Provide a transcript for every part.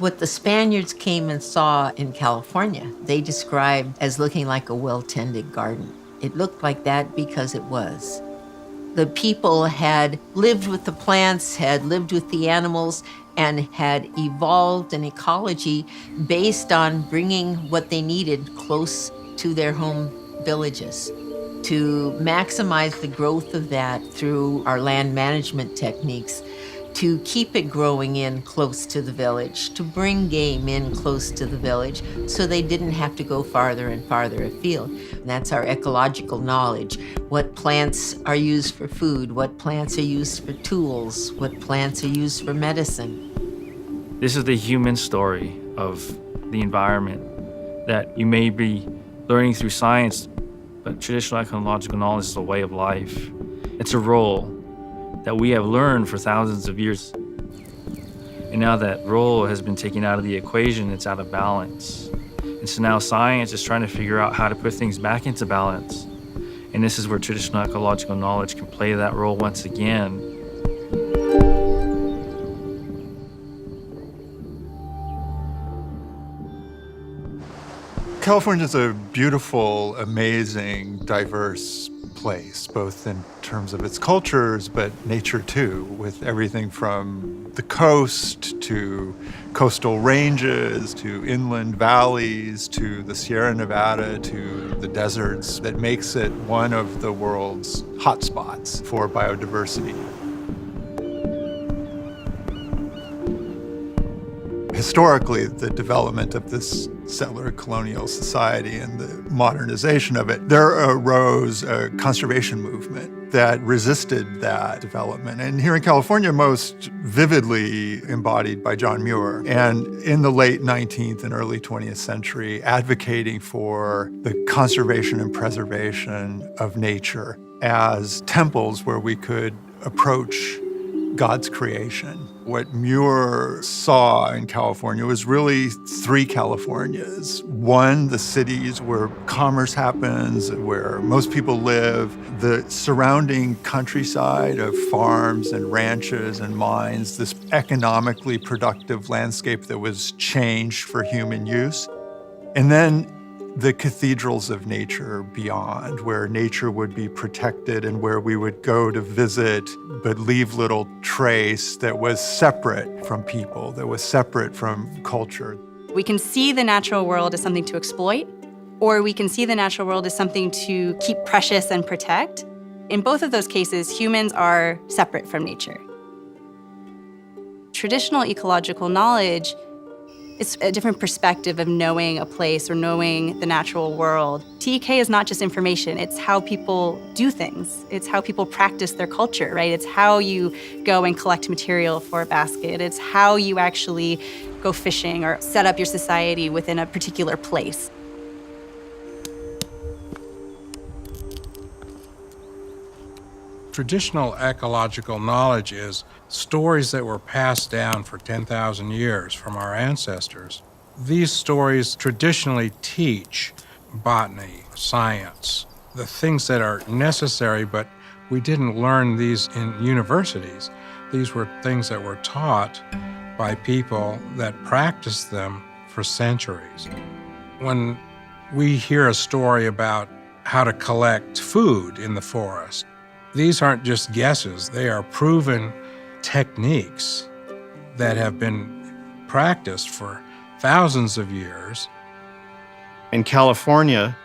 What the Spaniards came and saw in California, they described as looking like a well-tended garden. It looked like that because it was. The people had lived with the plants, had lived with the animals, and had evolved an ecology based on bringing what they needed close to their home villages. To maximize the growth of that through our land management techniques, to keep it growing in close to the village, to bring game in close to the village so they didn't have to go farther and farther afield. And that's our ecological knowledge. What plants are used for food, what plants are used for tools, what plants are used for medicine. This is the human story of the environment that you may be learning through science, but traditional ecological knowledge is a way of life. It's a role that we have learned for thousands of years. And now that role has been taken out of the equation, it's out of balance. And so now science is trying to figure out how to put things back into balance. And this is where traditional ecological knowledge can play that role once again. California is a beautiful, amazing, diverse place, both in terms of its cultures, but nature too, with everything from the coast to coastal ranges to inland valleys to the Sierra Nevada to the deserts that makes it one of the world's hotspots for biodiversity. Historically, the development of this settler colonial society and the modernization of it, there arose a conservation movement that resisted that development. And here in California, most vividly embodied by John Muir. And in the late 19th and early 20th century, advocating for the conservation and preservation of nature as temples where we could approach God's creation. What Muir saw in California was really three Californias. One, the cities where commerce happens, where most people live, the surrounding countryside of farms and ranches and mines, this economically productive landscape that was changed for human use. And then the cathedrals of nature beyond, where nature would be protected and where we would go to visit, but leave little trace that was separate from people, that was separate from culture. We can see the natural world as something to exploit, or we can see the natural world as something to keep precious and protect. In both of those cases, humans are separate from nature. Traditional ecological knowledge, it's a different perspective of knowing a place or knowing the natural world. TEK is not just information, it's how people do things. It's how people practice their culture, right? It's how you go and collect material for a basket. It's how you actually go fishing or set up your society within a particular place. Traditional ecological knowledge is stories that were passed down for 10,000 years from our ancestors. These stories traditionally teach botany, science, the things that are necessary, but we didn't learn these in universities. These were things that were taught by people that practiced them for centuries. When we hear a story about how to collect food in the forest, these aren't just guesses. They are proven techniques that have been practiced for thousands of years. In California,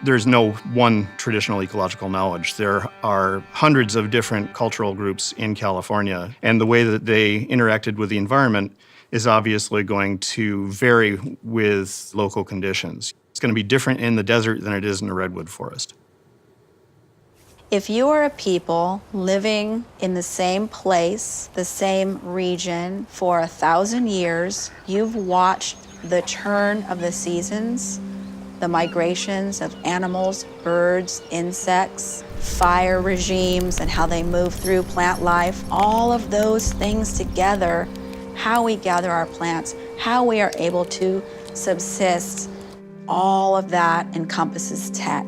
there's no one traditional ecological knowledge. There are hundreds of different cultural groups in California, and the way that they interacted with the environment is obviously going to vary with local conditions. It's going to be different in the desert than it is in the redwood forest. If you are a people living in the same place, the same region for 1,000 years, you've watched the turn of the seasons, the migrations of animals, birds, insects, fire regimes, and how they move through plant life, all of those things together, how we gather our plants, how we are able to subsist. all of that encompasses tech.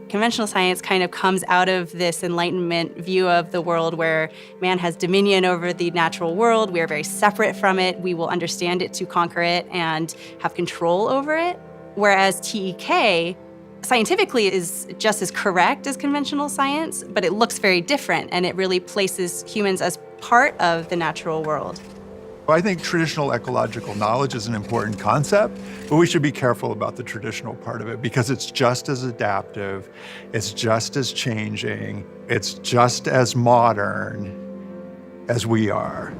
Conventional science kind of comes out of this Enlightenment view of the world where man has dominion over the natural world. We are very separate from it. We will understand it to conquer it and have control over it. Whereas TEK, scientifically, is just as correct as conventional science, but it looks very different, and it really places humans as part of the natural world. I think traditional ecological knowledge is an important concept, but we should be careful about the traditional part of it because it's just as adaptive, it's just as changing, it's just as modern as we are.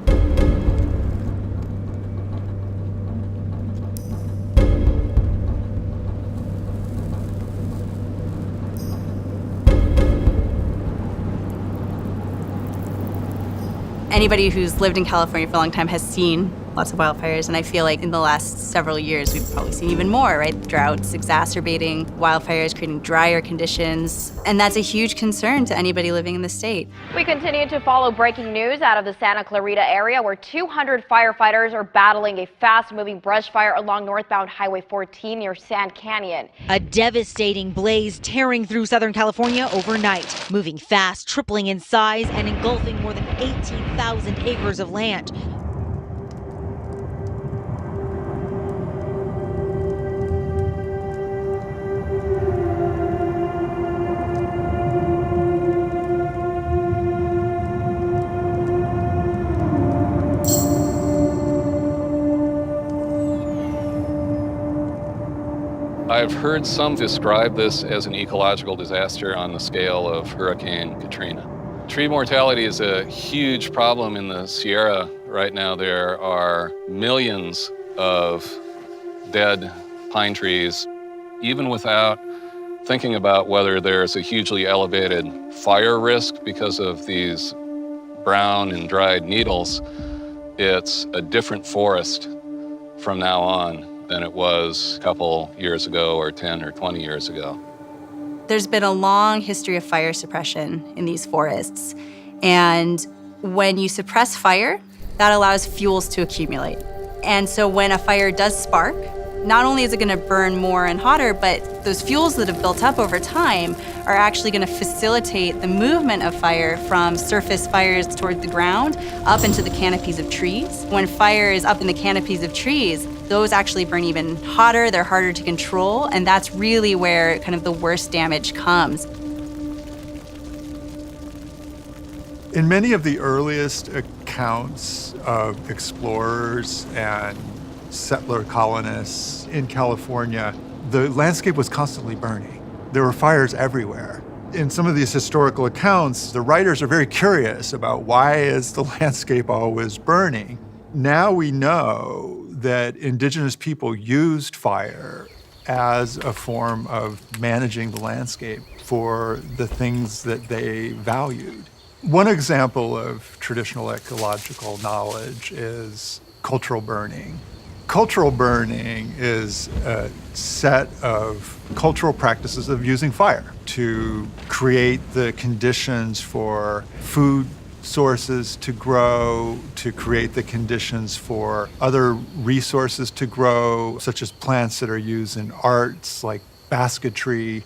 Anybody who's lived in California for a long time has seen lots of wildfires, and I feel like in the last several years we've probably seen even more, right? Droughts exacerbating wildfires, creating drier conditions, and that's a huge concern to anybody living in the state. We continue to follow breaking news out of the Santa Clarita area where 200 firefighters are battling a fast-moving brush fire along northbound Highway 14 near Sand Canyon. A devastating blaze tearing through Southern California overnight, moving fast, tripling in size, and engulfing more than 18,000 acres of land. I've heard some describe this as an ecological disaster on the scale of Hurricane Katrina. Tree mortality is a huge problem in the Sierra right now. There are millions of dead pine trees. Even without thinking about whether there's a hugely elevated fire risk because of these brown and dried needles, it's a different forest from now on than it was a couple years ago or 10 or 20 years ago. There's been a long history of fire suppression in these forests. And when you suppress fire, that allows fuels to accumulate. And so when a fire does spark, not only is it going to burn more and hotter, but those fuels that have built up over time are actually going to facilitate the movement of fire from surface fires toward the ground up into the canopies of trees. When fire is up in the canopies of trees, those actually burn even hotter, they're harder to control, and that's really where kind of the worst damage comes. In many of the earliest accounts of explorers and settler colonists in California, the landscape was constantly burning. There were fires everywhere. In some of these historical accounts, the writers are very curious about why is the landscape always burning. Now we know that indigenous people used fire as a form of managing the landscape for the things that they valued. One example of traditional ecological knowledge is cultural burning. Cultural burning is a set of cultural practices of using fire to create the conditions for food sources to grow, to create the conditions for other resources to grow, such as plants that are used in arts like basketry.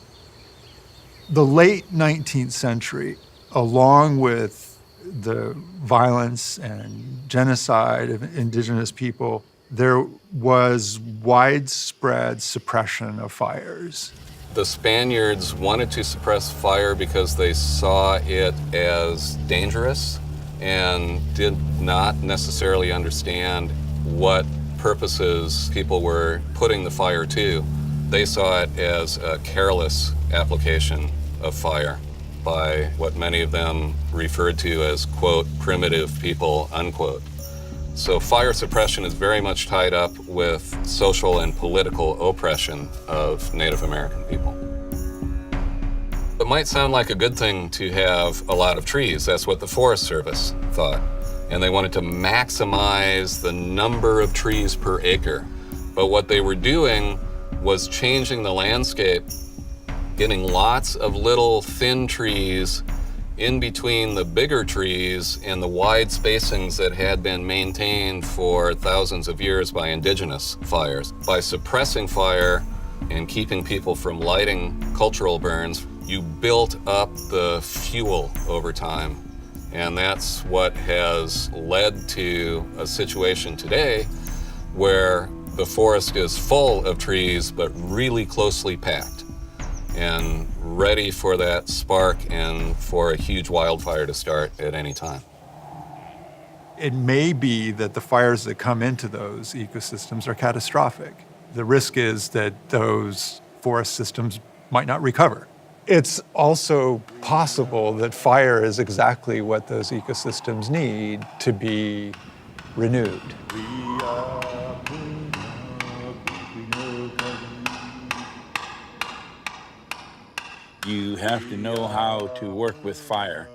The late 19th century, along with the violence and genocide of indigenous people, there was widespread suppression of fires. The Spaniards wanted to suppress fire because they saw it as dangerous and did not necessarily understand what purposes people were putting the fire to. They saw it as a careless application of fire by what many of them referred to as, quote, primitive people, unquote. So fire suppression is very much tied up with social and political oppression of Native American people. It might sound like a good thing to have a lot of trees. That's what the Forest Service thought. And they wanted to maximize the number of trees per acre. But what they were doing was changing the landscape, getting lots of little thin trees in between the bigger trees and the wide spacings that had been maintained for thousands of years by indigenous fires. By suppressing fire and keeping people from lighting cultural burns, you built up the fuel over time. And that's what has led to a situation today where the forest is full of trees, but really closely packed and ready for that spark and for a huge wildfire to start at any time. It may be that the fires that come into those ecosystems are catastrophic. The risk is that those forest systems might not recover. It's also possible that fire is exactly what those ecosystems need to be renewed. You have to know how to work with fire.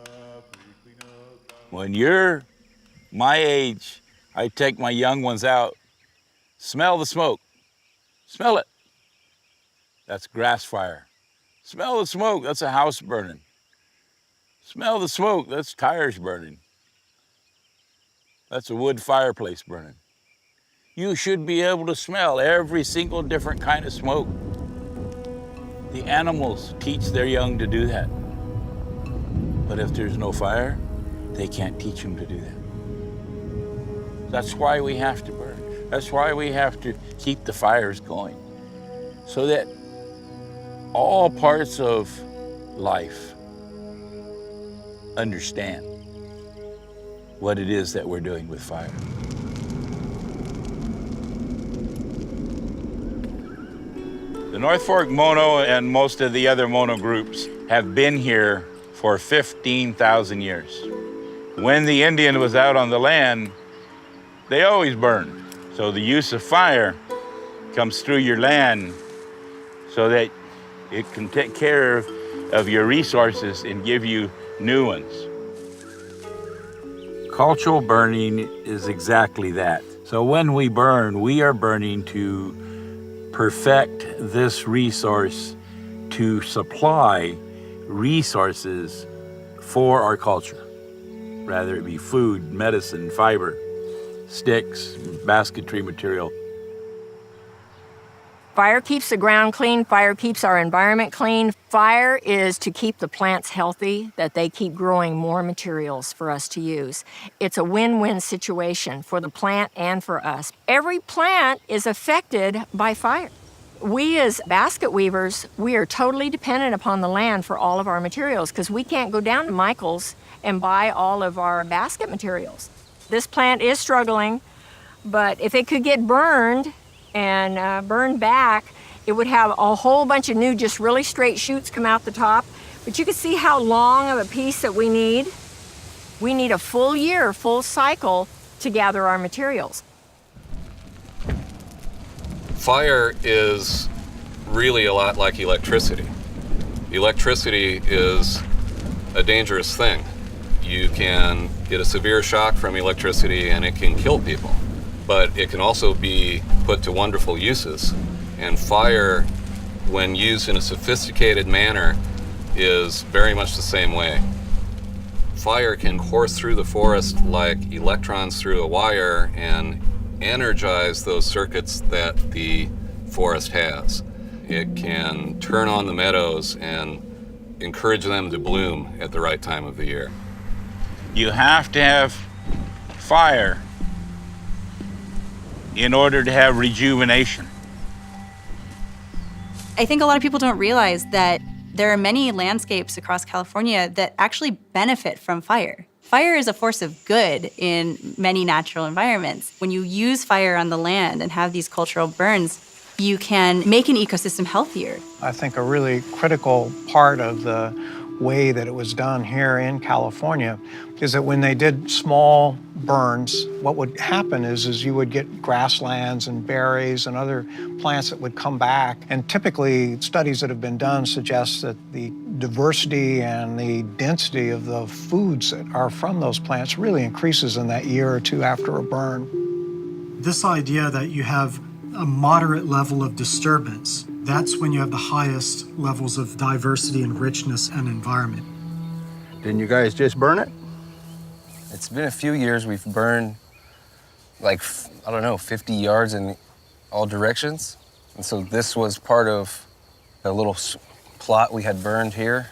When you're my age, I take my young ones out, smell the smoke, smell it. That's grass fire. Smell the smoke, that's a house burning. Smell the smoke, that's tires burning. That's a wood fireplace burning. You should be able to smell every single different kind of smoke. The animals teach their young to do that. But if there's no fire, they can't teach them to do that. That's why we have to burn. That's why we have to keep the fires going, so that all parts of life understand what it is that we're doing with fire. The North Fork Mono and most of the other Mono groups have been here for 15,000 years. When the Indian was out on the land, they always burned. So the use of fire comes through your land so that it can take care of your resources and give you new ones. Cultural burning is exactly that. So when we burn, we are burning to perfect this resource to supply resources for our culture, rather it be food, medicine, fiber, sticks, basketry material. Fire keeps the ground clean. Fire keeps our environment clean. Fire is to keep the plants healthy, that they keep growing more materials for us to use. It's a win-win situation for the plant and for us. Every plant is affected by fire. We as basket weavers, we are totally dependent upon the land for all of our materials because we can't go down to Michael's and buy all of our basket materials. This plant is struggling, but if it could get burned and burned back, it would have a whole bunch of new, just really straight shoots come out the top. But you can see how long of a piece that we need. We need a full year, full cycle to gather our materials. Fire is really a lot like electricity. Electricity is a dangerous thing. You can get a severe shock from electricity and it can kill people, but it can also be put to wonderful uses. And fire, when used in a sophisticated manner, is very much the same way. Fire can course through the forest like electrons through a wire and energize those circuits that the forest has. It can turn on the meadows and encourage them to bloom at the right time of the year. You have to have fire in order to have rejuvenation. I think a lot of people don't realize that there are many landscapes across California that actually benefit from fire. Fire is a force of good in many natural environments. When you use fire on the land and have these cultural burns, you can make an ecosystem healthier. I think a really critical part of the way that it was done here in California is that when they did small burns, what would happen is you would get grasslands and berries and other plants that would come back. And typically, studies that have been done suggest that the diversity and the density of the foods that are from those plants really increases in that year or two after a burn. This idea that you have a moderate level of disturbance, that's when you have the highest levels of diversity and richness and environment. Didn't you guys just burn it? It's been a few years. We've burned like, I don't know, 50 yards in all directions. And so this was part of a little plot we had burned here.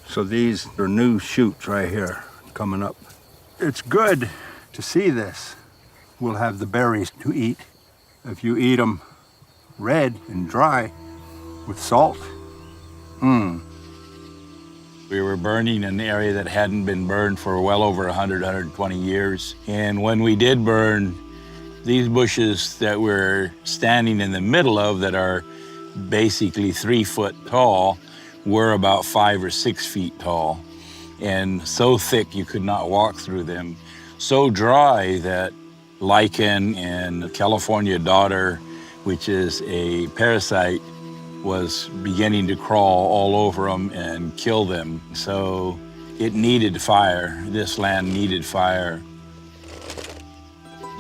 So these are new shoots right here coming up. It's good to see this. We'll have the berries to eat. If you eat them red and dry with salt, We were burning an area that hadn't been burned for well over 100, 120 years. And when we did burn, these bushes that we're standing in the middle of that are basically 3 foot tall were about 5 or 6 feet tall. And so thick you could not walk through them. So dry that lichen and California dodder, which is a parasite, was beginning to crawl all over them and kill them. So it needed fire. This land needed fire.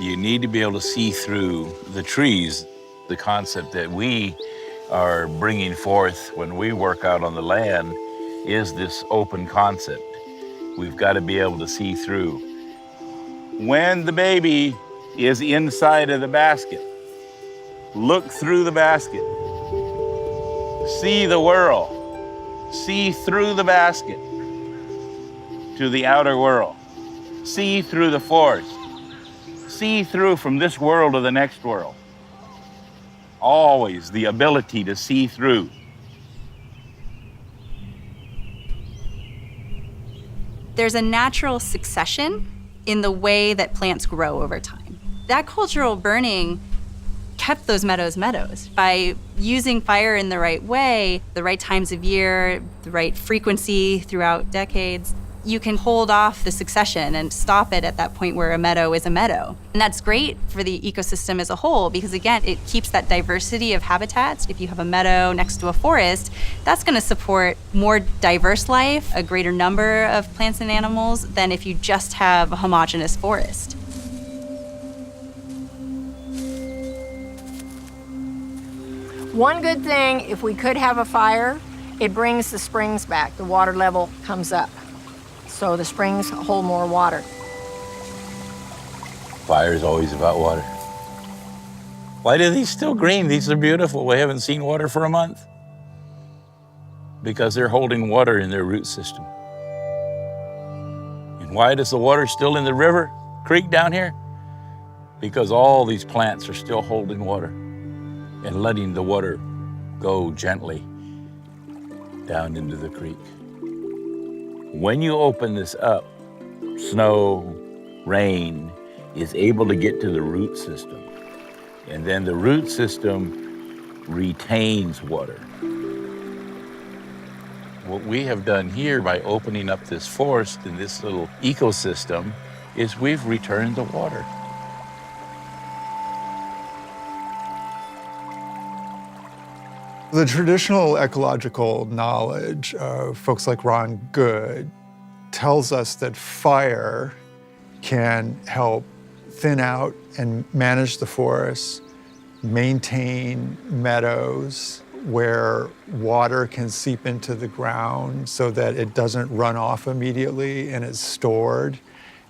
You need to be able to see through the trees. The concept that we are bringing forth when we work out on the land is this open concept. We've got to be able to see through. When the baby is inside of the basket, look through the basket. See the world. See through the basket to the outer world. See through the forest. See through from this world to the next world. Always the ability to see through. There's a natural succession in the way that plants grow over time. That cultural burning kept those meadows meadows. By using fire in the right way, the right times of year, the right frequency throughout decades, you can hold off the succession and stop it at that point where a meadow is a meadow. And that's great for the ecosystem as a whole because, again, it keeps that diversity of habitats. If you have a meadow next to a forest, that's going to support more diverse life, a greater number of plants and animals than if you just have a homogeneous forest. One good thing, if we could have a fire, it brings the springs back. The water level comes up. So the springs hold more water. Fire is always about water. Why are these still green? These are beautiful. We haven't seen water for a month. Because they're holding water in their root system. And why does the water still in the river, creek down here? Because all these plants are still holding water and letting the water go gently down into the creek. When you open this up, snow, rain is able to get to the root system. And then the root system retains water. What we have done here by opening up this forest and this little ecosystem is we've returned the water. The traditional ecological knowledge of folks like Ron Good tells us that fire can help thin out and manage the forests, maintain meadows where water can seep into the ground so that it doesn't run off immediately and is stored.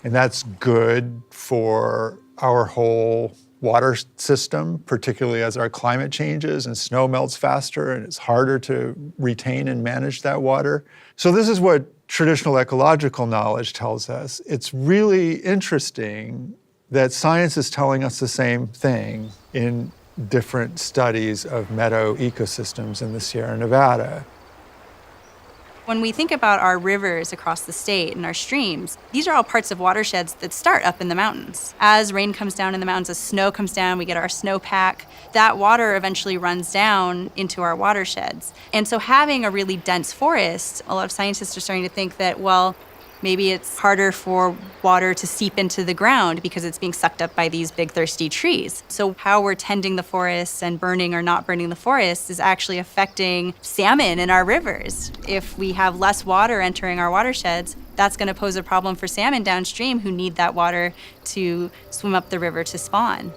And that's good for our whole water system, particularly as our climate changes and snow melts faster and it's harder to retain and manage that water. So this is what traditional ecological knowledge tells us. It's really interesting that science is telling us the same thing in different studies of meadow ecosystems in the Sierra Nevada. When we think about our rivers across the state and our streams, these are all parts of watersheds that start up in the mountains. As rain comes down in the mountains, as snow comes down, we get our snowpack. That water eventually runs down into our watersheds. And so having a really dense forest, a lot of scientists are starting to think that, well, maybe it's harder for water to seep into the ground because it's being sucked up by these big thirsty trees. So how we're tending the forests and burning or not burning the forests is actually affecting salmon in our rivers. If we have less water entering our watersheds, that's going to pose a problem for salmon downstream who need that water to swim up the river to spawn.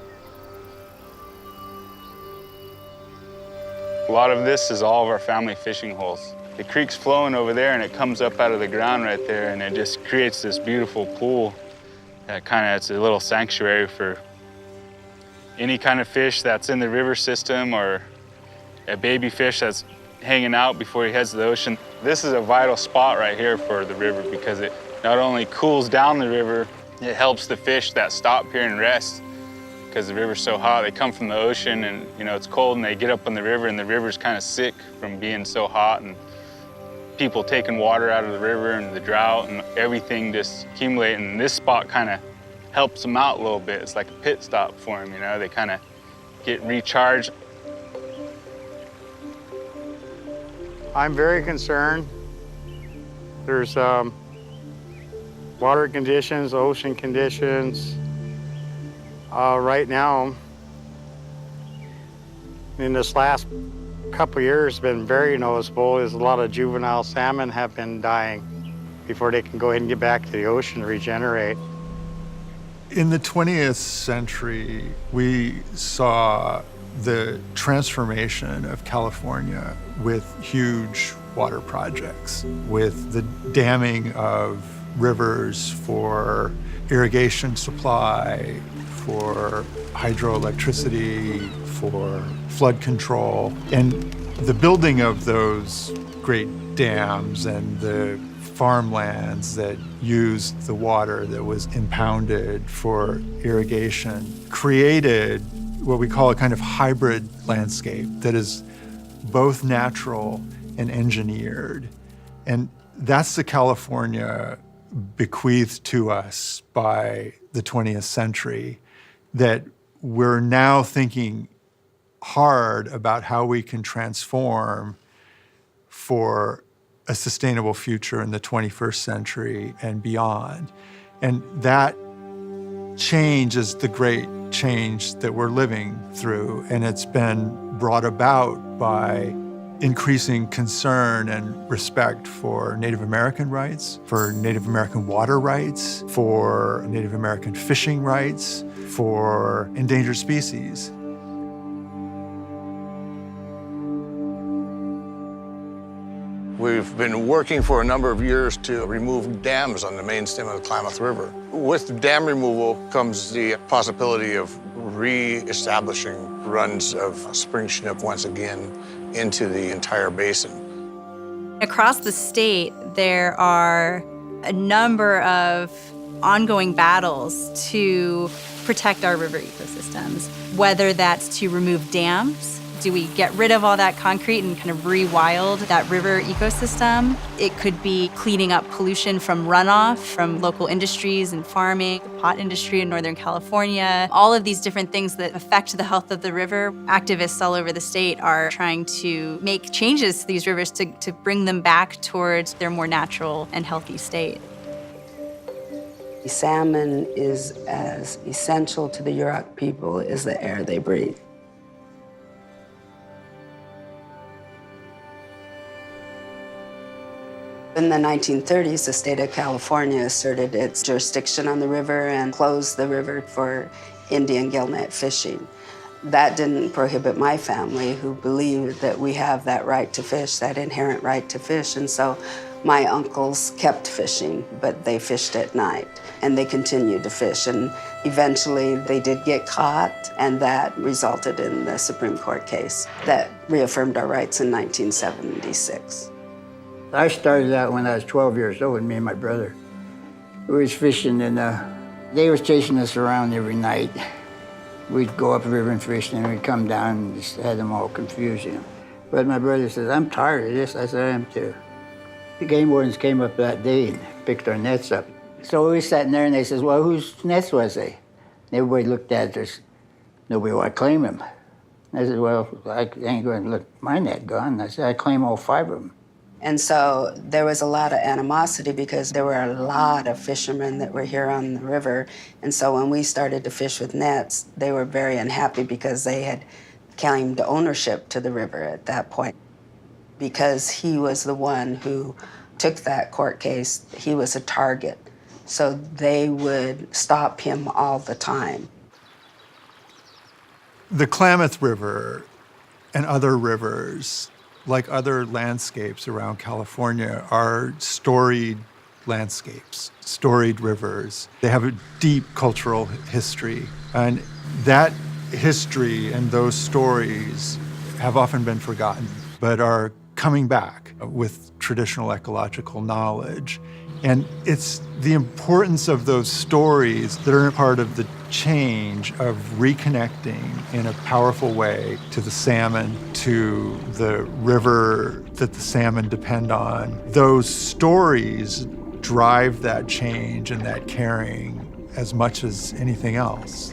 A lot of this is all of our family fishing holes. The creek's flowing over there and it comes up out of the ground right there and it just creates this beautiful pool that it's a little sanctuary for any kind of fish that's in the river system or a baby fish that's hanging out before he heads to the ocean. This is a vital spot right here for the river because it not only cools down the river, it helps the fish that stop here and rest because the river's so hot. They come from the ocean and it's cold and they get up on the river and the river's kind of sick from being so hot and people taking water out of the river and the drought and everything just accumulating. And this spot kind of helps them out a little bit. It's like a pit stop for them, They kind of get recharged. I'm very concerned. There's water conditions, ocean conditions. Right now, in this last couple of years, been very noticeable is a lot of juvenile salmon have been dying before they can go ahead and get back to the ocean to regenerate. In the 20th century, we saw the transformation of California with huge water projects, with the damming of rivers for irrigation supply, for hydroelectricity, for flood control, and the building of those great dams and the farmlands that used the water that was impounded for irrigation created what we call a kind of hybrid landscape that is both natural and engineered. And that's the California bequeathed to us by the 20th century, that we're now thinking hard about how we can transform for a sustainable future in the 21st century and beyond. And that change is the great change that we're living through, and it's been brought about by increasing concern and respect for Native American rights, for Native American water rights, for Native American fishing rights, for endangered species. We've been working for a number of years to remove dams on the main stem of the Klamath River. With dam removal comes the possibility of re-establishing runs of spring chinook once again into the entire basin. Across the state, there are a number of ongoing battles to protect our river ecosystems, whether that's to remove dams. Do we get rid of all that concrete and kind of rewild that river ecosystem? It could be cleaning up pollution from runoff from local industries and farming, the pot industry in Northern California, all of these different things that affect the health of the river. Activists all over the state are trying to make changes to these rivers to bring them back towards their more natural and healthy state. Salmon is as essential to the Yurok people as the air they breathe. In the 1930s, the state of California asserted its jurisdiction on the river and closed the river for Indian gillnet fishing. That didn't prohibit my family, who believed that we have that right to fish, that inherent right to fish. And so my uncles kept fishing, but they fished at night, and they continued to fish. And eventually they did get caught, and that resulted in the Supreme Court case that reaffirmed our rights in 1976. I started out when I was 12 years old, me and my brother. We was fishing, and they was chasing us around every night. We'd go up the river and fish, and we'd come down and just had them all confused, But my brother says, "I'm tired of this." I said, "I am too." The game wardens came up that day and picked our nets up. So we sat in there, and they says, "Well, whose nets was they?" And everybody looked at us. Nobody wanted to claim them. I said, "Well, I ain't going to let my net gone." I said, "I claim all 5 of them." And so there was a lot of animosity because there were a lot of fishermen that were here on the river. And so when we started to fish with nets, they were very unhappy because they had claimed ownership to the river at that point. Because he was the one who took that court case, he was a target. So they would stop him all the time. The Klamath River and other rivers like other landscapes around California, are storied landscapes, storied rivers. They have a deep cultural history. And that history and those stories have often been forgotten, but are coming back with traditional ecological knowledge. And it's the importance of those stories that are part of the change of reconnecting in a powerful way to the salmon, to the river that the salmon depend on. Those stories drive that change and that caring as much as anything else.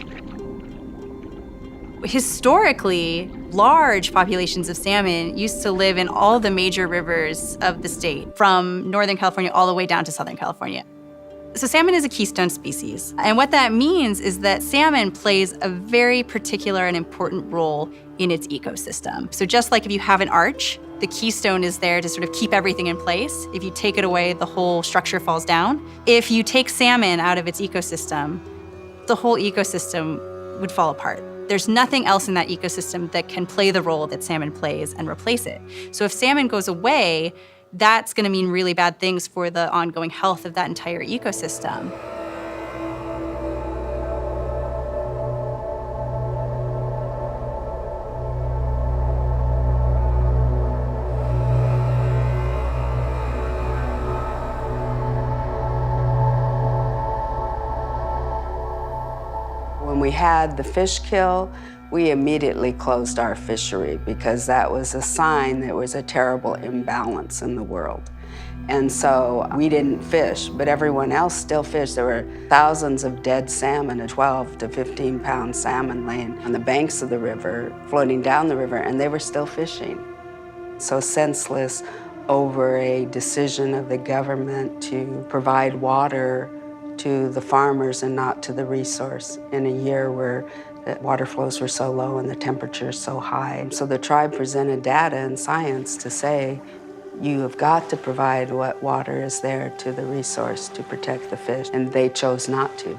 Historically, large populations of salmon used to live in all the major rivers of the state, from Northern California all the way down to Southern California. So salmon is a keystone species. And what that means is that salmon plays a very particular and important role in its ecosystem. So just like if you have an arch, the keystone is there to sort of keep everything in place. If you take it away, the whole structure falls down. If you take salmon out of its ecosystem, the whole ecosystem would fall apart. There's nothing else in that ecosystem that can play the role that salmon plays and replace it. So if salmon goes away, that's going to mean really bad things for the ongoing health of that entire ecosystem. When we had the fish kill, we immediately closed our fishery because that was a sign there was a terrible imbalance in the world. And so we didn't fish, but everyone else still fished. There were thousands of dead salmon, a 12 to 15 pound salmon laying on the banks of the river, floating down the river, and they were still fishing. So senseless over a decision of the government to provide water to the farmers and not to the resource in a year where the water flows were so low and the temperatures so high. So the tribe presented data and science to say, you have got to provide what water is there to the resource to protect the fish, and they chose not to.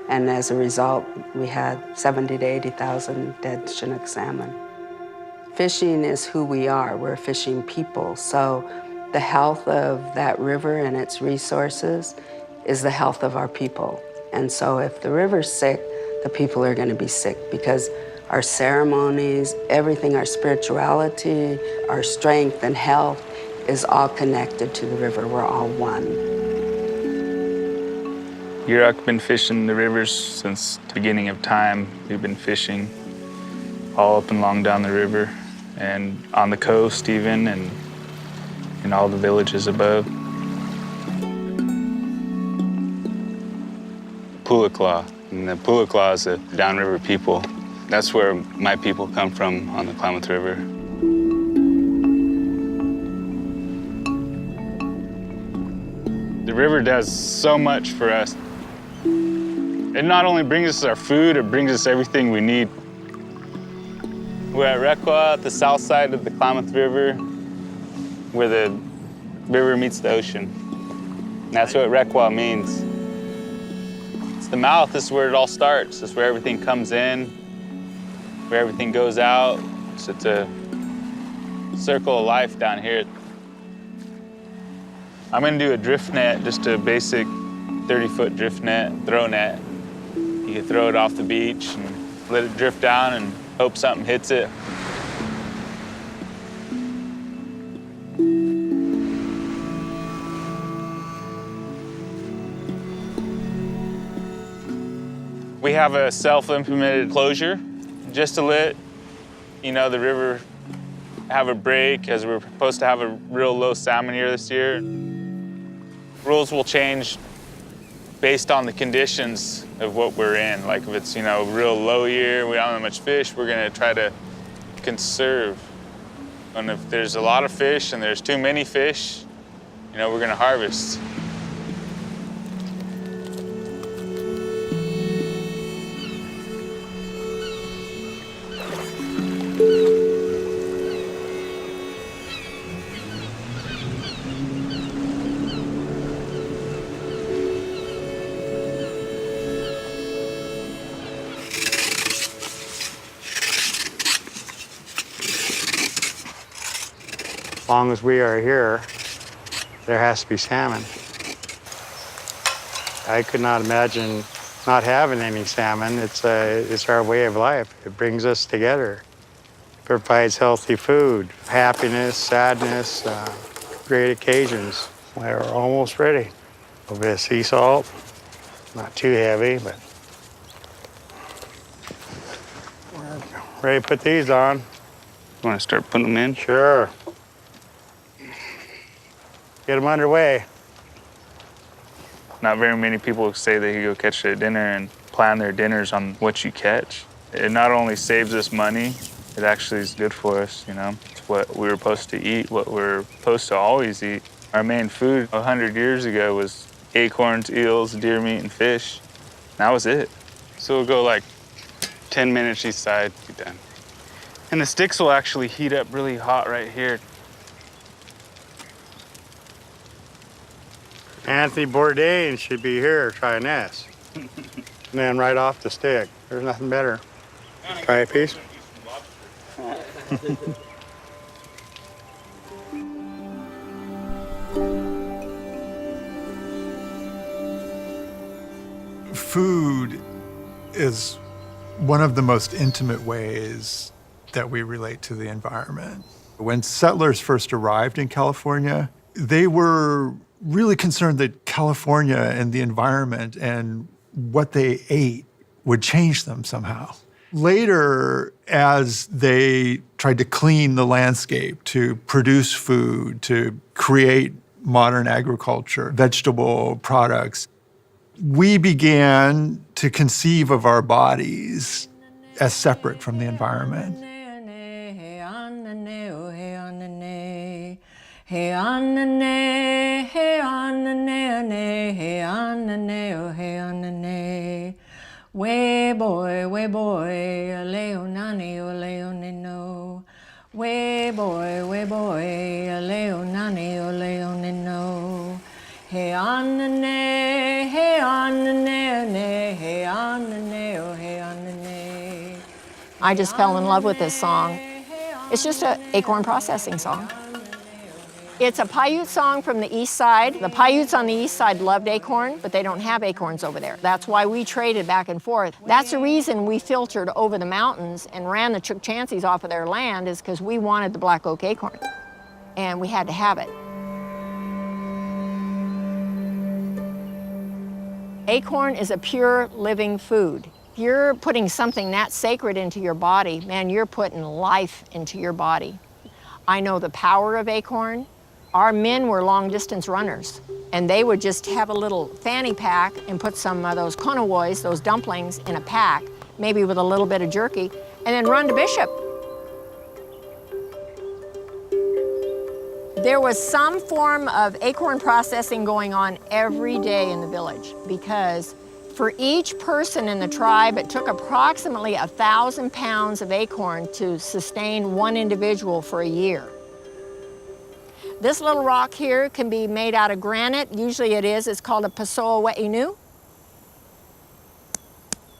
And as a result, we had 70 to 80,000 dead Chinook salmon. Fishing is who we are. We're a fishing people. So the health of that river and its resources is the health of our people. And so if the river's sick, the people are going to be sick because our ceremonies, everything, our spirituality, our strength and health is all connected to the river. We're all one. Yurok been fishing the rivers since the beginning of time. We've been fishing all up and along down the river and on the coast even, and in all the villages above. Pulaclaw, and the Pulaclaw is the downriver people. That's where my people come from on the Klamath River. The river does so much for us. It not only brings us our food, it brings us everything we need. We're at Requa at the south side of the Klamath River, where the river meets the ocean. And that's what Requa means. It's the mouth. This is where it all starts. This is where everything comes in, where everything goes out. So it's a circle of life down here. I'm gonna do a drift net, just a basic 30-foot drift net, throw net. You can throw it off the beach and let it drift down and hope something hits it. We have a self-implemented closure just to let, the river have a break, as we're supposed to have a real low salmon year this year. Rules will change based on the conditions of what we're in. Like if it's, a real low year, we don't have much fish, we're gonna try to conserve. And if there's a lot of fish and there's too many fish, we're gonna harvest. As long as we are here, there has to be salmon. I could not imagine not having any salmon. It's our way of life. It brings us together. It provides healthy food, happiness, sadness, great occasions. We're almost ready. A little bit of sea salt, not too heavy, but we're ready to put these on. You want to start putting them in? Sure. Get them underway. Not very many people say they can go catch their dinner and plan their dinners on what you catch. It not only saves us money, it actually is good for us, you know. It's what we were supposed to eat, what we're supposed to always eat. Our main food 100 years ago was acorns, eels, deer meat, and fish. That was it. So we'll go like 10 minutes each side, be done. And the sticks will actually heat up really hot right here. Anthony Bourdain should be here trying this. And then right off the stick. There's nothing better. Try a piece. Food is one of the most intimate ways that we relate to the environment. When settlers first arrived in California, they were really concerned that California and the environment and what they ate would change them somehow. Later, as they tried to clean the landscape, to produce food, to create modern agriculture, vegetable products, we began to conceive of our bodies as separate from the environment. Hey anane, hey anane, hey anane, oh hey anane. Way boy, leonani, oh leonino. Way boy, leonani, oh leonino. Hey anane, hey anane, hey anane, oh hey anane. I just fell in love with this song. It's just an acorn processing song. It's a Paiute song from the east side. The Paiutes on the east side loved acorn, but they don't have acorns over there. That's why we traded back and forth. That's the reason we filtered over the mountains and ran the Chukchansies off of their land, is because we wanted the black oak acorn, and we had to have it. Acorn is a pure living food. If you're putting something that sacred into your body, man, you're putting life into your body. I know the power of acorn. Our men were long-distance runners, and they would just have a little fanny pack and put some of those konawoys, those dumplings, in a pack, maybe with a little bit of jerky, and then run to Bishop. There was some form of acorn processing going on every day in the village, because for each person in the tribe, it took approximately 1,000 pounds of acorn to sustain one individual for a year. This little rock here can be made out of granite. Usually it is. It's called a Pessoa We'inu.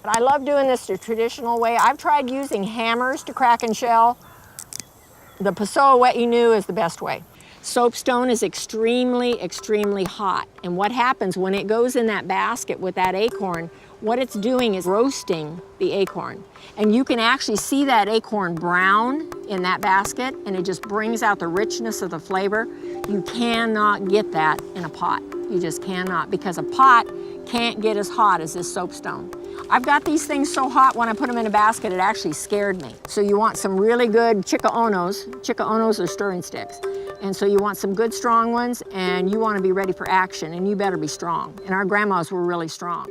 But I love doing this the traditional way. I've tried using hammers to crack and shell. The Pessoa We'inu is the best way. Soapstone is extremely, extremely hot. And what happens when it goes in that basket with that acorn, what it's doing is roasting the acorn. And you can actually see that acorn brown in that basket, and it just brings out the richness of the flavor. You cannot get that in a pot. You just cannot, because a pot can't get as hot as this soapstone. I've got these things so hot when I put them in a basket, it actually scared me. So you want some really good chika-onos. Chika-onos are stirring sticks. And so you want some good strong ones, and you want to be ready for action, and you better be strong. And our grandmas were really strong.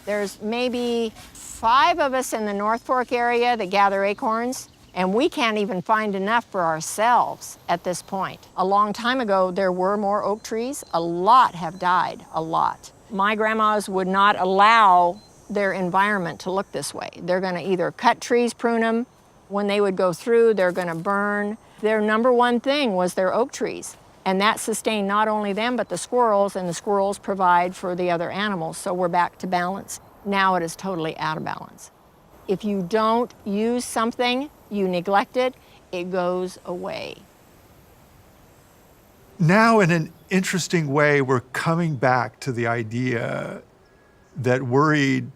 There's maybe 5 of us in the North Fork area that gather acorns, and we can't even find enough for ourselves at this point. A long time ago, there were more oak trees. A lot have died, a lot. My grandmas would not allow their environment to look this way. They're gonna either cut trees, prune them. When they would go through, they're gonna burn. Their number one thing was their oak trees. And that sustained not only them, but the squirrels, and the squirrels provide for the other animals. So we're back to balance. Now it is totally out of balance. If you don't use something, you neglect it, it goes away. Now, in an interesting way, we're coming back to the idea that worried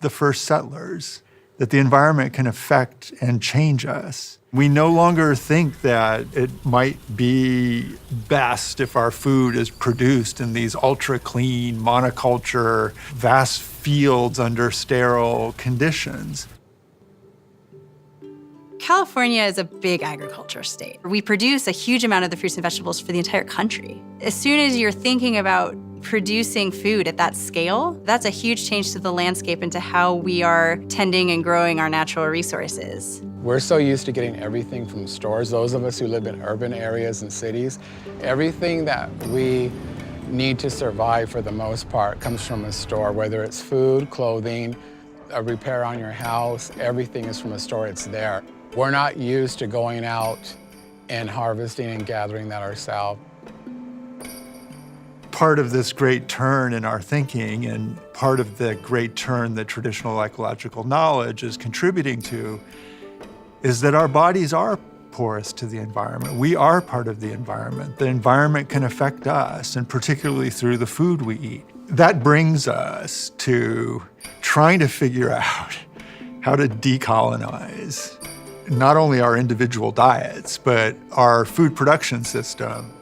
the first settlers, that the environment can affect and change us. We no longer think that it might be best if our food is produced in these ultra-clean, monoculture, vast fields under sterile conditions. California is a big agriculture state. We produce a huge amount of the fruits and vegetables for the entire country. As soon as you're thinking about producing food at that scale, that's a huge change to the landscape and to how we are tending and growing our natural resources. We're so used to getting everything from stores, those of us who live in urban areas and cities. Everything that we need to survive for the most part comes from a store, whether it's food, clothing, a repair on your house, everything is from a store, it's there. We're not used to going out and harvesting and gathering that ourselves. Part of this great turn in our thinking and part of the great turn that traditional ecological knowledge is contributing to is that our bodies are porous to the environment. We are part of the environment. The environment can affect us, and particularly through the food we eat. That brings us to trying to figure out how to decolonize not only our individual diets, but our food production system.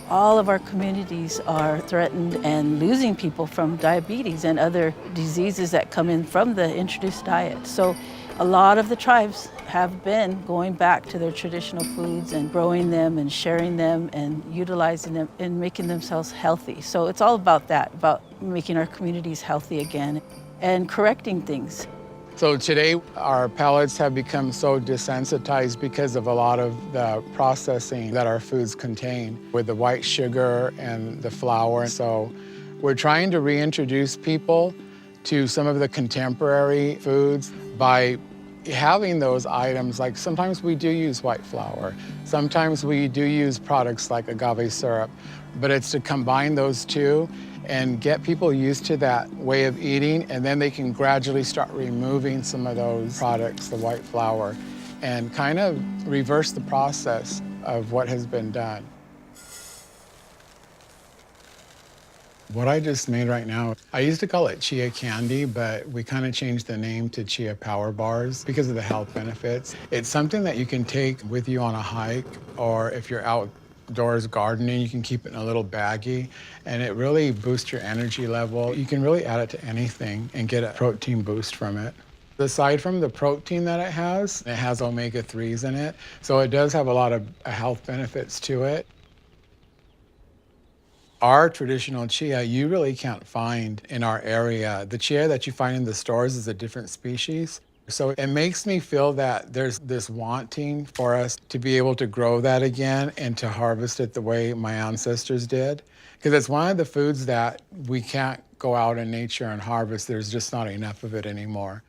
All of our communities are threatened and losing people from diabetes and other diseases that come in from the introduced diet. So a lot of the tribes have been going back to their traditional foods and growing them and sharing them and utilizing them and making themselves healthy. So it's all about that, about making our communities healthy again and correcting things. So today, our palates have become so desensitized because of a lot of the processing that our foods contain with the white sugar and the flour. So we're trying to reintroduce people to some of the contemporary foods by having those items. Like sometimes we do use white flour, sometimes we do use products like agave syrup, but it's to combine those two and get people used to that way of eating, and then they can gradually start removing some of those products, the white flour, and kind of reverse the process of what has been done. What I just made right now, I used to call it chia candy, but we kind of changed the name to chia power bars because of the health benefits. It's something that you can take with you on a hike, or if you're outdoors gardening, you can keep it in a little baggie, and it really boosts your energy level. You can really add it to anything and get a protein boost from it. Aside from the protein that it has omega-3s in it, so it does have a lot of health benefits to it. Our traditional chia, you really can't find in our area. The chia that you find in the stores is a different species. So it makes me feel that there's this wanting for us to be able to grow that again and to harvest it the way my ancestors did. Because it's one of the foods that we can't go out in nature and harvest. There's just not enough of it anymore.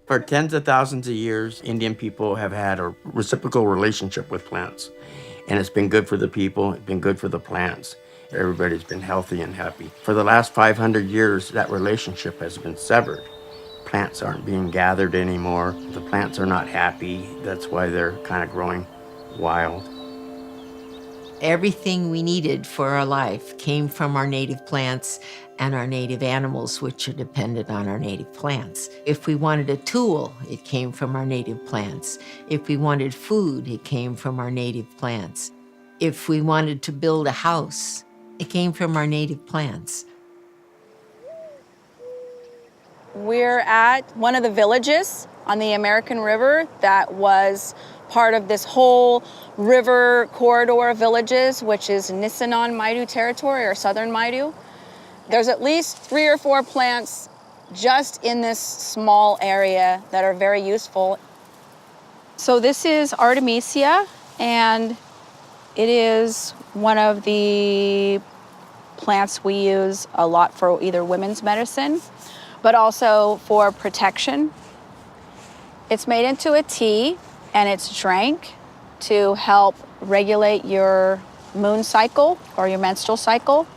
For tens of thousands of years, Indian people have had a reciprocal relationship with plants. And it's been good for the people, it's been good for the plants. Everybody's been healthy and happy. For the last 500 years, that relationship has been severed. Plants aren't being gathered anymore. The plants are not happy. That's why they're kind of growing wild. Everything we needed for our life came from our native plants and our native animals, which are dependent on our native plants. If we wanted a tool, it came from our native plants. If we wanted food, it came from our native plants. If we wanted to build a house, it came from our native plants. We're at one of the villages on the American River that was part of this whole river corridor of villages, which is Nisenan Maidu territory, or Southern Maidu. There's at least 3 or 4 plants just in this small area that are very useful. So this is Artemisia, and it is one of the plants we use a lot for either women's medicine, but also for protection. It's made into a tea, and it's drank to help regulate your moon cycle or your menstrual cycle.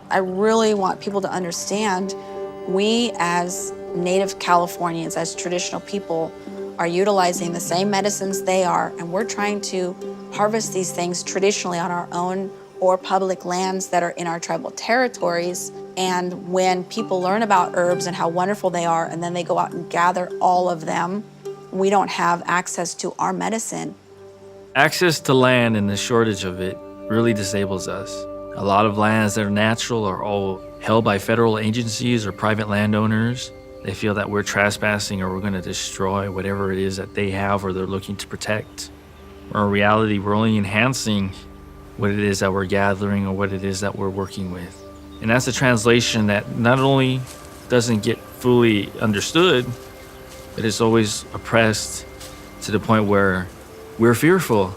I really want people to understand we as Native Californians, as traditional people, are utilizing the same medicines they are, and we're trying to harvest these things traditionally on our own or public lands that are in our tribal territories. And when people learn about herbs and how wonderful they are, and then they go out and gather all of them, we don't have access to our medicine. Access to land and the shortage of it really disables us. A lot of lands that are natural are all held by federal agencies or private landowners. They feel that we're trespassing or we're going to destroy whatever it is that they have or they're looking to protect. Or in reality, we're only enhancing what it is that we're gathering or what it is that we're working with. And that's a translation that not only doesn't get fully understood, but it's always oppressed to the point where we're fearful.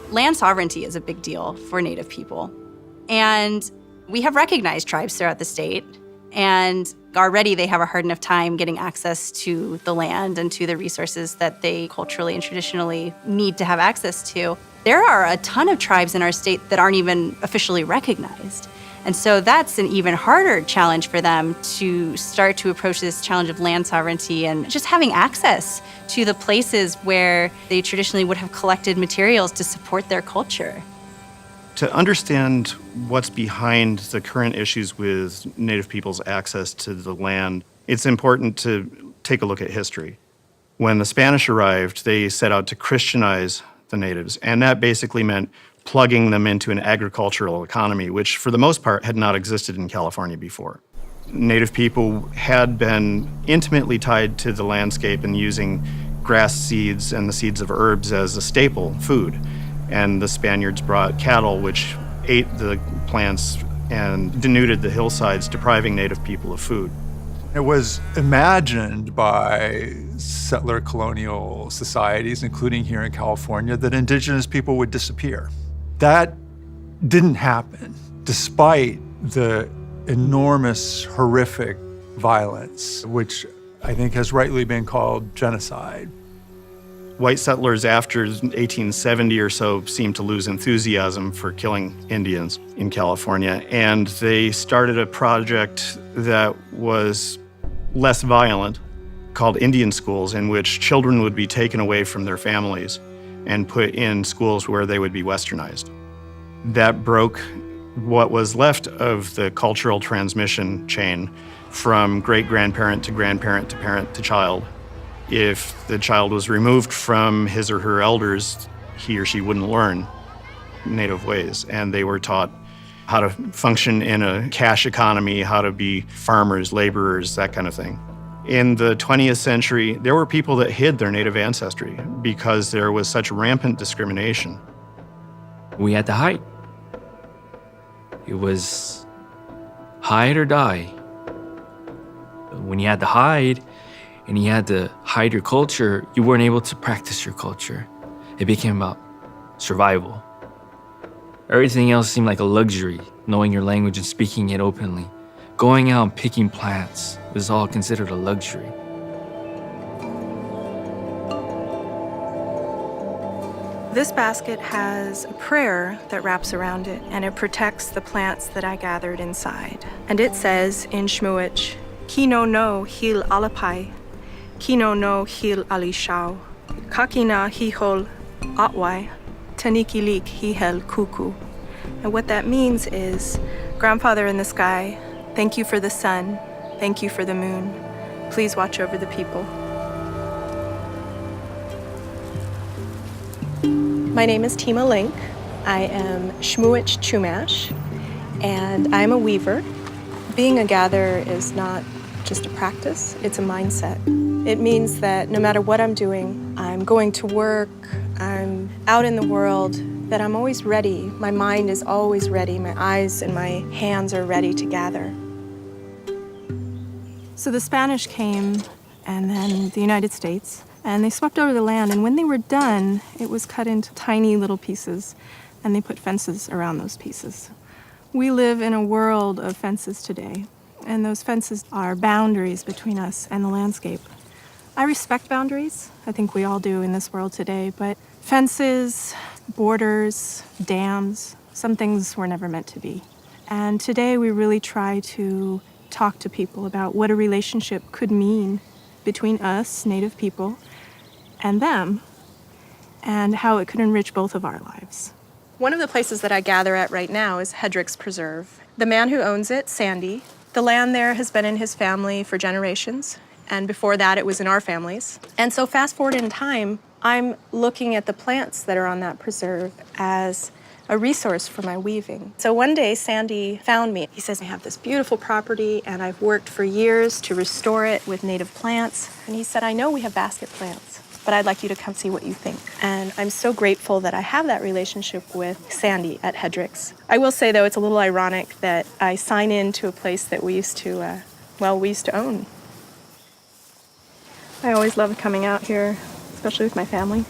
Land sovereignty is a big deal for Native people. And we have recognized tribes throughout the state, and already they have a hard enough time getting access to the land and to the resources that they culturally and traditionally need to have access to. There are a ton of tribes in our state that aren't even officially recognized. And so that's an even harder challenge for them to start to approach this challenge of land sovereignty and just having access to the places where they traditionally would have collected materials to support their culture. To understand what's behind the current issues with Native people's access to the land, it's important to take a look at history. When the Spanish arrived, they set out to Christianize the natives, and that basically meant plugging them into an agricultural economy, which for the most part had not existed in California before. Native people had been intimately tied to the landscape and using grass seeds and the seeds of herbs as a staple food. And the Spaniards brought cattle, which ate the plants and denuded the hillsides, depriving Native people of food. It was imagined by settler colonial societies, including here in California, that indigenous people would disappear. That didn't happen, despite the enormous, horrific violence, which I think has rightly been called genocide. White settlers after 1870 or so seemed to lose enthusiasm for killing Indians in California, and they started a project that was less violent called Indian schools, in which children would be taken away from their families and put in schools where they would be westernized. That broke what was left of the cultural transmission chain from great-grandparent to grandparent to parent to child. If the child was removed from his or her elders, he or she wouldn't learn Native ways. And they were taught how to function in a cash economy, how to be farmers, laborers, that kind of thing. In the 20th century, there were people that hid their Native ancestry because there was such rampant discrimination. We had to hide. It was hide or die. When you had to hide, and you had to hide your culture, you weren't able to practice your culture. It became about survival. Everything else seemed like a luxury, knowing your language and speaking it openly. Going out and picking plants was all considered a luxury. This basket has a prayer that wraps around it, and it protects the plants that I gathered inside. And it says in Shmuich, Kino no hil alapai, Kino no hil alishau, Kakina hihol atwai, Tanikilik hihel kuku. And what that means is, Grandfather in the sky, thank you for the sun, thank you for the moon. Please watch over the people. My name is Tima Link. I am Shmuich Chumash, and I'm a weaver. Being a gatherer is not just a practice, it's a mindset. It means that no matter what I'm doing, I'm going to work, I'm out in the world, that I'm always ready. My mind is always ready. My eyes and my hands are ready to gather. So the Spanish came, and then the United States, and they swept over the land, and when they were done, it was cut into tiny little pieces, and they put fences around those pieces. We live in a world of fences today, and those fences are boundaries between us and the landscape. I respect boundaries. I think we all do in this world today, but fences, borders, dams, some things were never meant to be. And today we really try to talk to people about what a relationship could mean between us, Native people, and them, and how it could enrich both of our lives. One of the places that I gather at right now is Hedrick's Preserve. The man who owns it, Sandy, the land there has been in his family for generations, and before that it was in our families. And so fast forward in time, I'm looking at the plants that are on that preserve as a resource for my weaving. So one day Sandy found me. He says, I have this beautiful property and I've worked for years to restore it with native plants. And he said, I know we have basket plants, but I'd like you to come see what you think. And I'm so grateful that I have that relationship with Sandy at Hedrick's. I will say though, it's a little ironic that I sign in to a place that we used to own. I always love coming out here, especially with my family.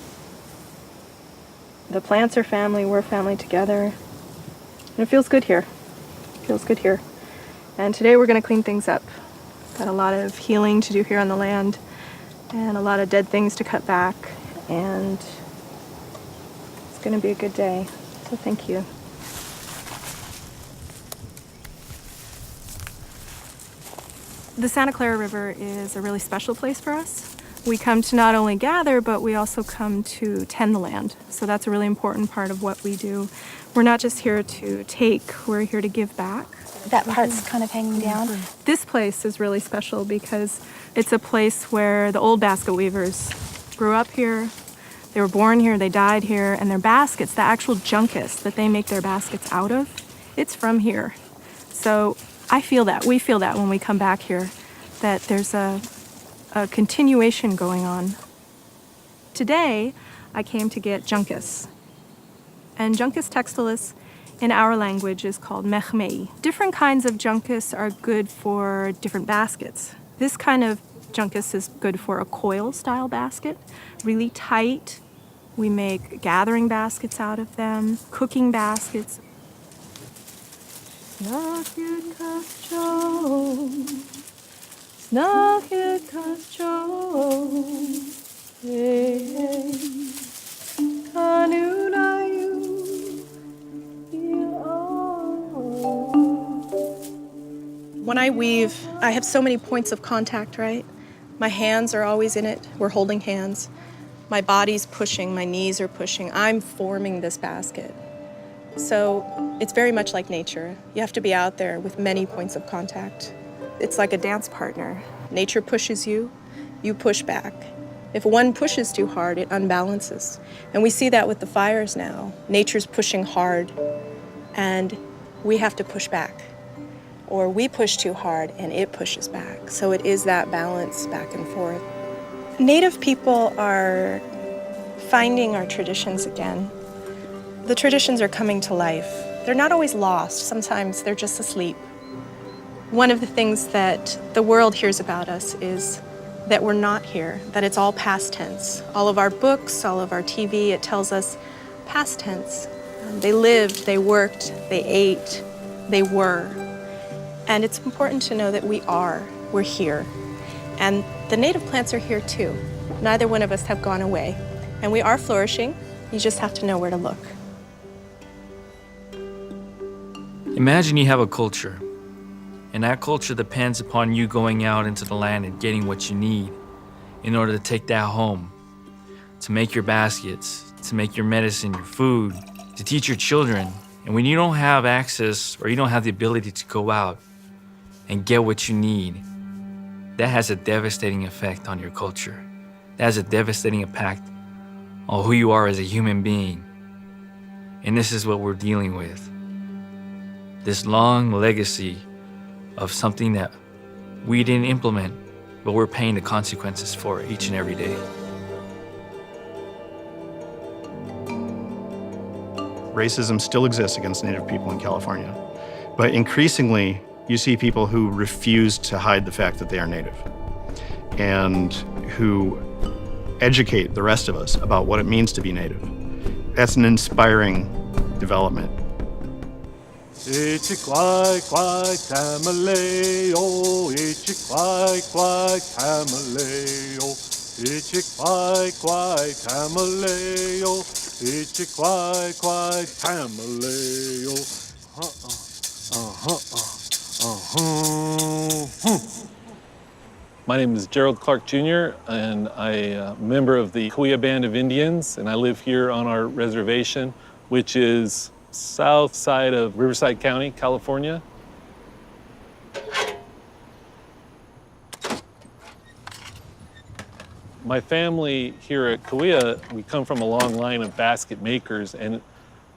The plants are family, we're family together. And it feels good here. It feels good here. And today we're gonna clean things up. Got a lot of healing to do here on the land and a lot of dead things to cut back. And it's gonna be a good day. So thank you. The Santa Clara River is a really special place for us. We come to not only gather, but we also come to tend the land. So that's a really important part of what we do. We're not just here to take, we're here to give back. That part's kind of hanging down. This place is really special because it's a place where the old basket weavers grew up here, they were born here, they died here, and their baskets, the actual junkus that they make their baskets out of, it's from here. So I feel that, we feel that when we come back here, that there's a continuation going on. Today, I came to get junkus. And junkus textilis in our language is called mechmei. Different kinds of junkus are good for different baskets. This kind of junkus is good for a coil style basket, really tight. We make gathering baskets out of them, cooking baskets. When I weave, I have so many points of contact, right? My hands are always in it. We're holding hands. My body's pushing, my knees are pushing. I'm forming this basket. So it's very much like nature. You have to be out there with many points of contact. It's like a dance partner. Nature pushes you, you push back. If one pushes too hard, it unbalances. And we see that with the fires now. Nature's pushing hard, and we have to push back. Or we push too hard, and it pushes back. So it is that balance back and forth. Native people are finding our traditions again. The traditions are coming to life. They're not always lost. Sometimes they're just asleep. One of the things that the world hears about us is that we're not here, that it's all past tense. All of our books, all of our TV, it tells us past tense. They lived, they worked, they ate, they were. And it's important to know that we're here. And the native plants are here too. Neither one of us have gone away. And we are flourishing, you just have to know where to look. Imagine you have a culture, and that culture depends upon you going out into the land and getting what you need in order to take that home, to make your baskets, to make your medicine, your food, to teach your children. And when you don't have access or you don't have the ability to go out and get what you need, that has a devastating effect on your culture. That has a devastating impact on who you are as a human being. And this is what we're dealing with. This long legacy of something that we didn't implement, but we're paying the consequences for each and every day. Racism still exists against Native people in California, but increasingly you see people who refuse to hide the fact that they are Native and who educate the rest of us about what it means to be Native. That's an inspiring development. Ichi kwai kwai tamaleo, ichi kwai kwai tamaleo. Ichi-kwai-kwai, tamaleo. Ichi-kwai-kwai, tamaleo. My name is Gerald Clark Jr., and I'm a member of the Cahuilla Band of Indians, and I live here on our reservation, which is south side of Riverside County, California. My family here at Cahuilla, we come from a long line of basket makers, and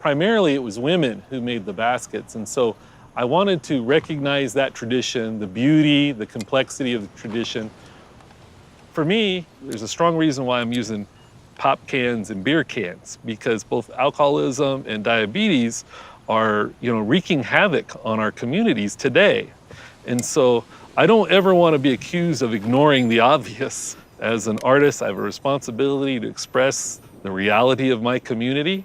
primarily it was women who made the baskets. And so I wanted to recognize that tradition, the beauty, the complexity of the tradition. For me, there's a strong reason why I'm using pop cans and beer cans, because both alcoholism and diabetes are, wreaking havoc on our communities today. And so I don't ever want to be accused of ignoring the obvious. As an artist, I have a responsibility to express the reality of my community.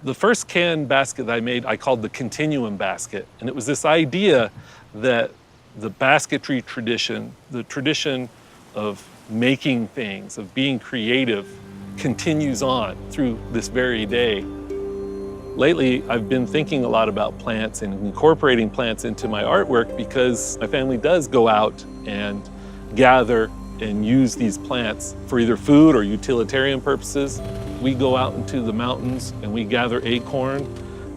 The first can basket that I made, I called the Continuum basket. And it was this idea that the basketry tradition, the tradition of making things, of being creative, continues on through this very day. Lately, I've been thinking a lot about plants and incorporating plants into my artwork because my family does go out and gather and use these plants for either food or utilitarian purposes. We go out into the mountains and we gather acorn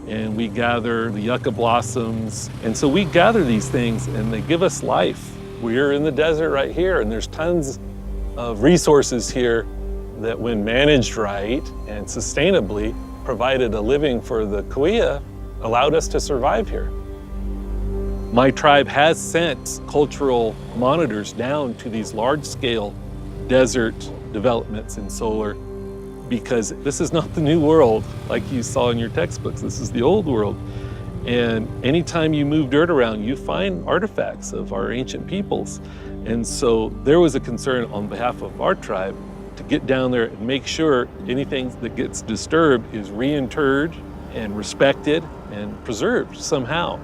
and we gather the yucca blossoms. And so we gather these things and they give us life. We're in the desert right here and there's tons of resources here that when managed right and sustainably provided a living for the Cahuilla, allowed us to survive here. My tribe has sent cultural monitors down to these large-scale desert developments in solar because this is not the new world like you saw in your textbooks. This is the old world. And anytime you move dirt around, you find artifacts of our ancient peoples. And so there was a concern on behalf of our tribe to get down there and make sure anything that gets disturbed is reinterred and respected and preserved somehow.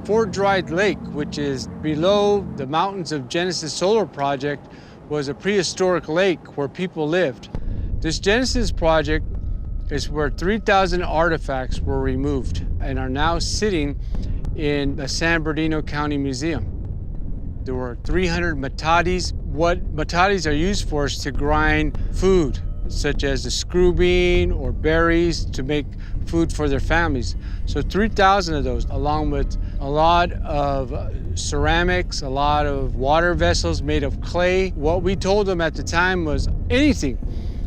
Fort Dry Lake, which is below the mountains of Genesis Solar Project, was a prehistoric lake where people lived. This Genesis project is where 3,000 artifacts were removed and are now sitting in the San Bernardino County Museum. There were 300 matatis. What matatis are used for is to grind food, such as the screw bean or berries to make food for their families. So 3,000 of those, along with a lot of ceramics, a lot of water vessels made of clay. What we told them at the time was anything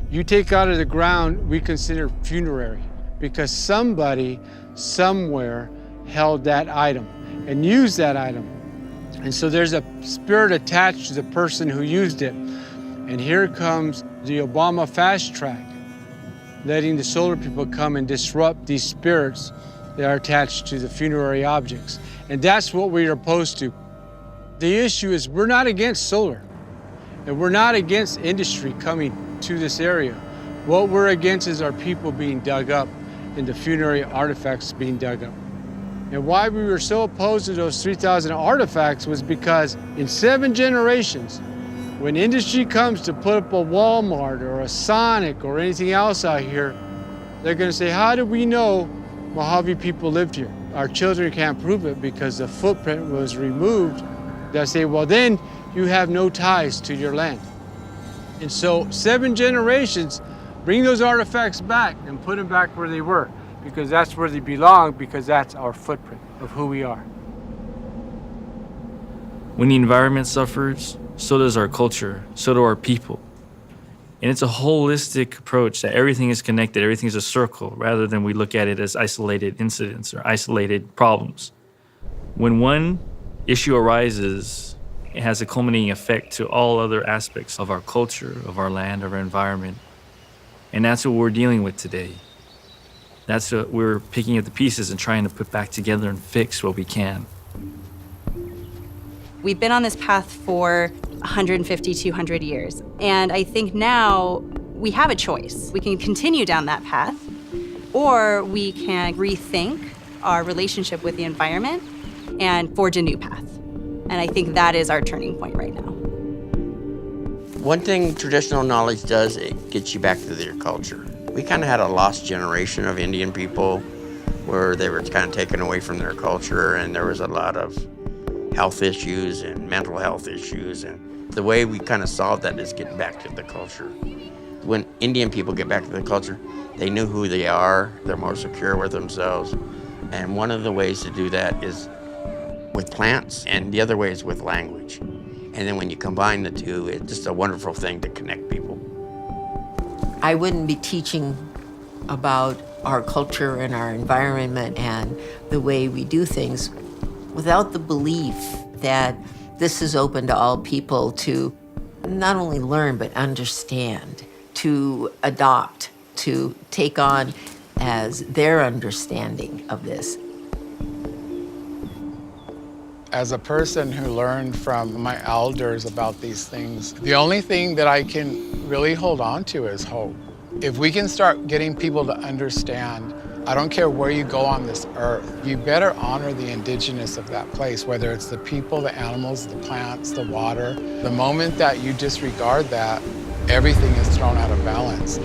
you take out of the ground, we consider funerary because somebody somewhere held that item and used that item. And so there's a spirit attached to the person who used it. And here comes the Obama fast track, letting the solar people come and disrupt these spirits that are attached to the funerary objects. And that's what we are opposed to. The issue is we're not against solar, and we're not against industry coming to this area. What we're against is our people being dug up and the funerary artifacts being dug up. And why we were so opposed to those 3,000 artifacts was because in 7 generations, when industry comes to put up a Walmart or a Sonic or anything else out here, they're gonna say, how do we know Mojave people lived here? Our children can't prove it because the footprint was removed. They'll say, well, then you have no ties to your land. And so 7 generations, bring those artifacts back and put them back where they were because that's where they belong, because that's our footprint of who we are. When the environment suffers, so does our culture, so do our people. And it's a holistic approach that everything is connected, everything is a circle, rather than we look at it as isolated incidents or isolated problems. When one issue arises, it has a culminating effect to all other aspects of our culture, of our land, of our environment. And that's what we're dealing with today. That's what we're picking up the pieces and trying to put back together and fix what we can. We've been on this path for 150, 200 years. And I think now we have a choice. We can continue down that path, or we can rethink our relationship with the environment and forge a new path. And I think that is our turning point right now. One thing traditional knowledge does, it gets you back to their culture. We kind of had a lost generation of Indian people where they were kind of taken away from their culture, and there was a lot of health issues and mental health issues. And the way we kind of solved that is getting back to the culture. When Indian people get back to the culture, they knew who they are, they're more secure with themselves. And one of the ways to do that is with plants, and the other way is with language. And then when you combine the two, it's just a wonderful thing to connect people. I wouldn't be teaching about our culture and our environment and the way we do things without the belief that this is open to all people to not only learn, but understand, to adopt, to take on as their understanding of this. As a person who learned from my elders about these things, the only thing that I can really hold on to is hope. If we can start getting people to understand, I don't care where you go on this earth, you better honor the indigenous of that place, whether it's the people, the animals, the plants, the water. The moment that you disregard that, everything is thrown out of balance.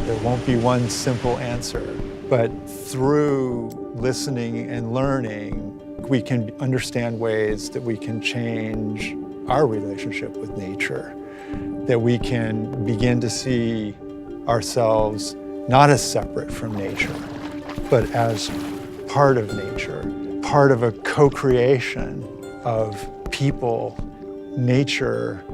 There won't be one simple answer, but through listening and learning, we can understand ways that we can change our relationship with nature, that we can begin to see ourselves not as separate from nature, but as part of nature, part of a co-creation of people, nature,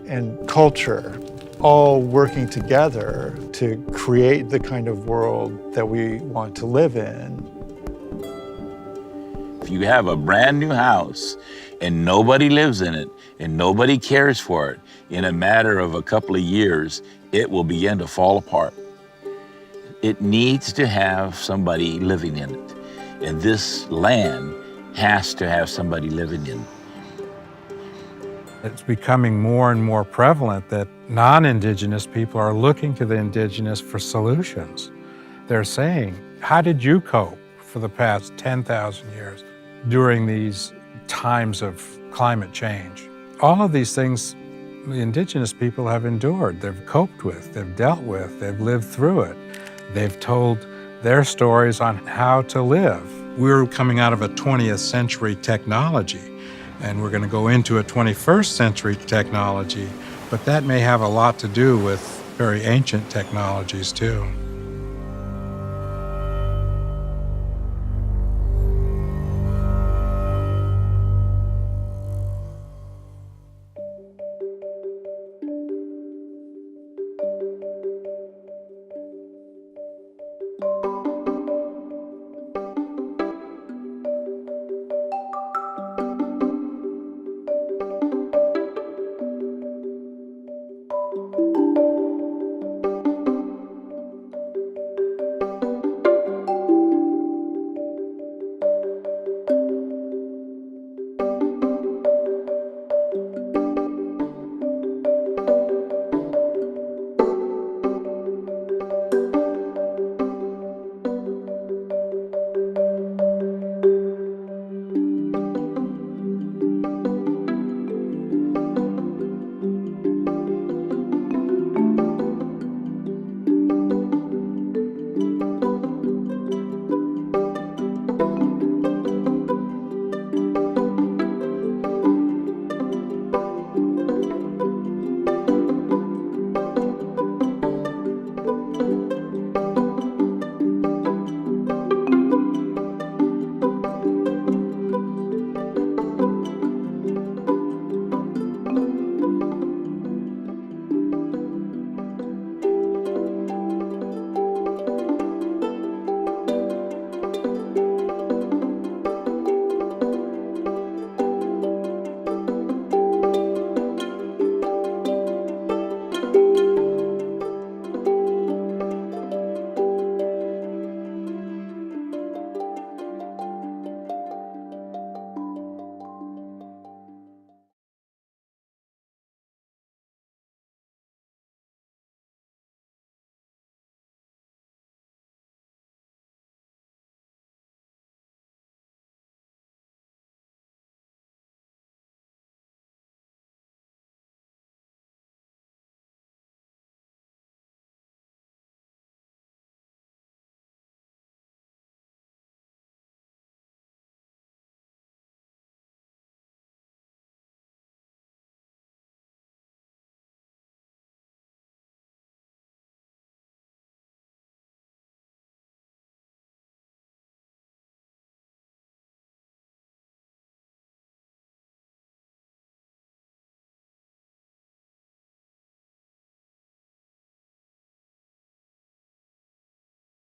and culture, all working together to create the kind of world that we want to live in. If you have a brand new house and nobody lives in it and nobody cares for it, in a matter of a couple of years, it will begin to fall apart. It needs to have somebody living in it. And this land has to have somebody living in it. It's becoming more and more prevalent that non-Indigenous people are looking to the Indigenous for solutions. They're saying, how did you cope for the past 10,000 years during these times of climate change? All of these things the Indigenous people have endured, they've coped with, they've dealt with, they've lived through it. They've told their stories on how to live. We're coming out of a 20th century technology, and we're going to go into a 21st century technology, but that may have a lot to do with very ancient technologies too.